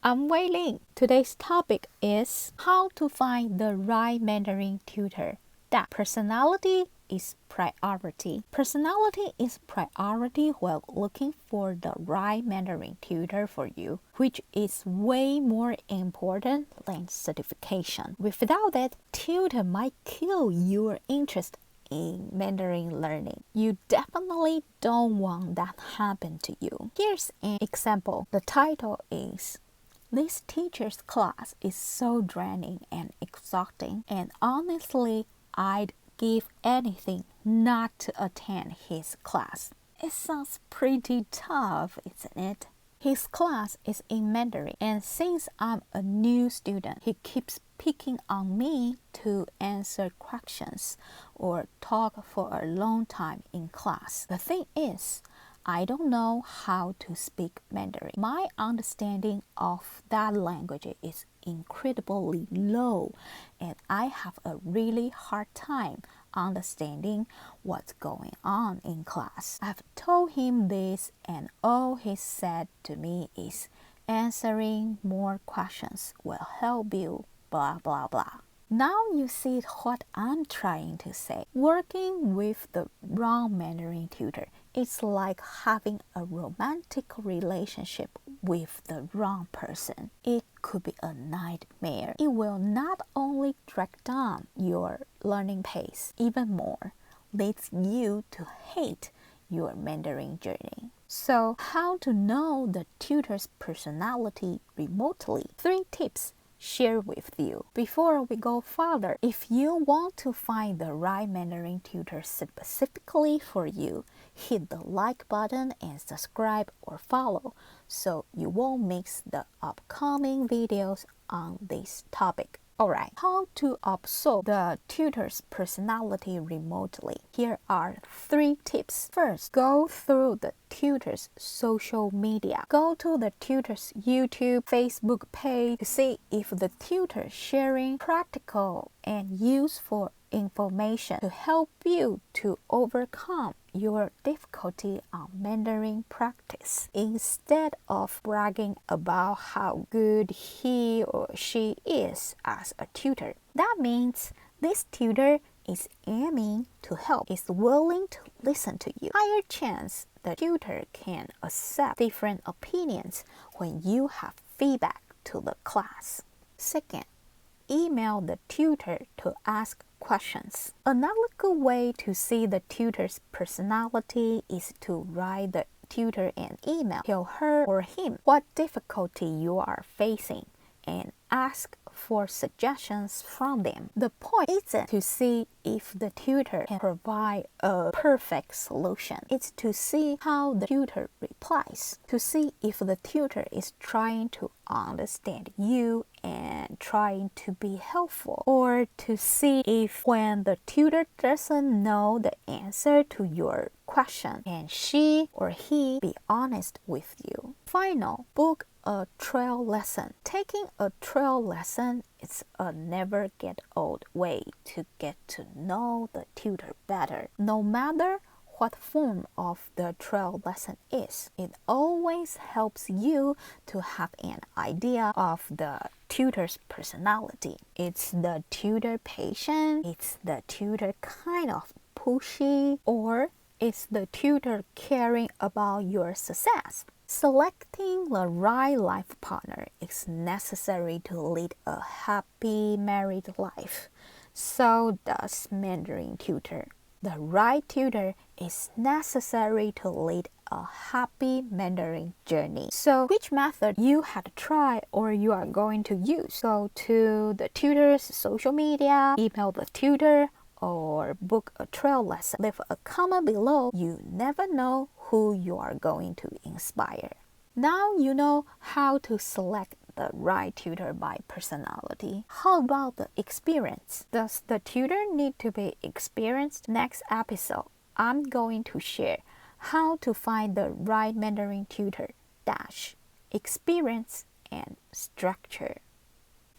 I'm Weiling. Today's topic is how to find the right Mandarin tutor. That personality is priority. Personality is priority while looking for the right Mandarin tutor for you, which is way more important than certification. Without it, tutor might kill your interest in Mandarin learning. You definitely don't want that happen to you. Here's an example. The title is "This teacher's class is so draining and exhausting, and honestly, I'd give anything not to attend his class." It sounds pretty tough, isn't it? His class is in Mandarin, and since I'm a new student, he keeps picking on me to answer questions or talk for a long time in class. The thing is, I don't know how to speak Mandarin. My understanding of that language is incredibly low, and I have a really hard time understanding what's going on in class. I've told him this, and all he said to me is, "Answering more questions will help you, blah blah blah." Now you see what I'm trying to say. Working with the wrong Mandarin tutor is like having a romantic relationship with the wrong person. It could be a nightmare. It will not only drag down your learning pace even more, leads you to hate your Mandarin journey. So, how to know the tutor's personality remotely? 3 tips share with you. Before we go further, if you want to find the right Mandarin tutor specifically for you, hit the like button and subscribe or follow so you won't miss the upcoming videos on this topic. Alright, how to observe the tutor's personality remotely? Here are 3 tips. First, go through the tutor's social media. Go to the tutor's YouTube, Facebook page to see if the tutor is sharing practical and useful information to help you to overcome your difficulty on Mandarin practice, instead of bragging about how good he or she is as a tutor. That means this tutor is aiming to help, is willing to listen to you. Higher chance the tutor can accept different opinions when you have feedback to the class. Second, email the tutor to ask questions. Another good way to see the tutor's personality is to write the tutor an email. Tell her or him what difficulty you are facing and ask for suggestions from them. The point isn't to see if the tutor can provide a perfect solution. It's to see how the tutor replies, to see if the tutor is trying to understand you and trying to be helpful, or to see if when the tutor doesn't know the answer to your question, can she or he be honest with you. Final, book a trial lesson. Taking a trial lesson is a never get old way to get to know the tutor better. No matter what form of the trial lesson is, it always helps you to have an idea of the tutor's personality. It's the tutor patient, it's the tutor kind of pushy, or it's the tutor caring about your success. Selecting the right life partner is necessary to lead a happy married life. So does Mandarin tutor. The right tutor is necessary to lead a happy Mandarin journey. So which method you had tried or you are going to use? Go to the tutor's social media, email the tutor, or book a trial lesson. Leave a comment below. You never know who you are going to inspire. Now you know how to select the right tutor by personality. How about the experience? Does the tutor need to be experienced? Next episode, I'm going to share how to find the right Mandarin tutor - experience and structure.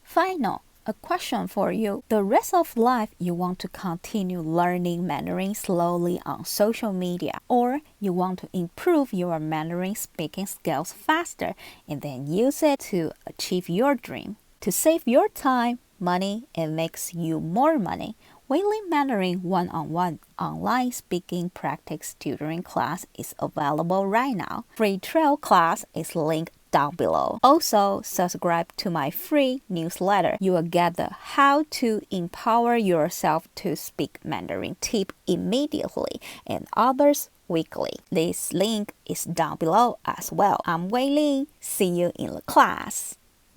Final, A question for you. The rest of life you want to continue learning Mandarin slowly on social media, or you want to improve your Mandarin speaking skills faster and then use it to achieve your dream. To save your time, money, and makes you more money, Weiling Mandarin one-on-one online speaking practice tutoring class is available right now. Free trial class is linked down below. Also, subscribe to my free newsletter. You will get the how to empower yourself to speak Mandarin tip immediately and others weekly. This link is down below as well. I'm Weiling. See you in the class.